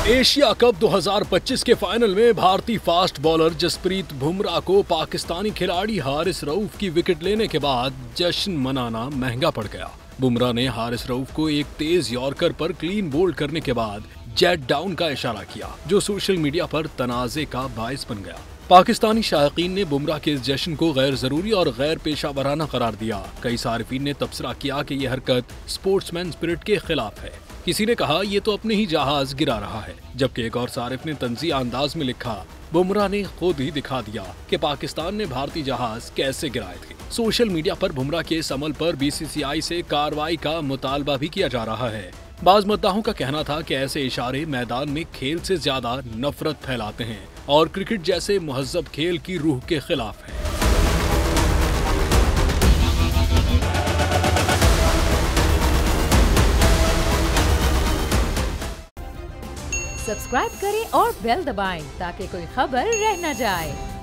Asia cup 2025 के final में भारतीय फास्ट बॉलर जसप्रीत बुमराह को पाकिस्तानी खिलाड़ी हारिस रऊफ की विकेट लेने के बाद जश्न मनाना महंगा पड़ गया। बुमराह ने हारिस रऊफ को एक तेज यॉर्कर पर क्लीन बोल्ड करने के बाद जेट डाउन का इशारा किया, जो सोशल मीडिया पर तनाज़े का बायस बन गया। पाकिस्तानी शायकीन ने बुमराह के इस जश्न को गैर जरूरी और गैर पेशा वराना करार दिया। कई सारिफीन ने तबसरा किया कि यह हरकत स्पोर्ट्समैन स्पिरिट के खिलाफ है। किसी ने कहा ये तो अपने ही जहाज गिरा रहा है, जबकि एक और सारिफ ने तंज़िया अंदाज में लिखा, बुमराह ने खुद ही दिखा दिया कि पाकिस्तान ने भारतीय जहाज कैसे गिराए थे। सोशल मीडिया पर बुमराह के इस अमल पर बीसीसीआई से कार्रवाई का मुतालबा भी किया जा रहा है। बाज़ मुद्दाहों का कहना था कि ऐसे इशारे मैदान में खेल से ज्यादा नफरत फैलाते हैं और क्रिकेट जैसे मुहज्जब खेल की रूह के खिलाफ है। सब्सक्राइब करें और बेल दबाएं ताकि कोई खबर रह न जाए।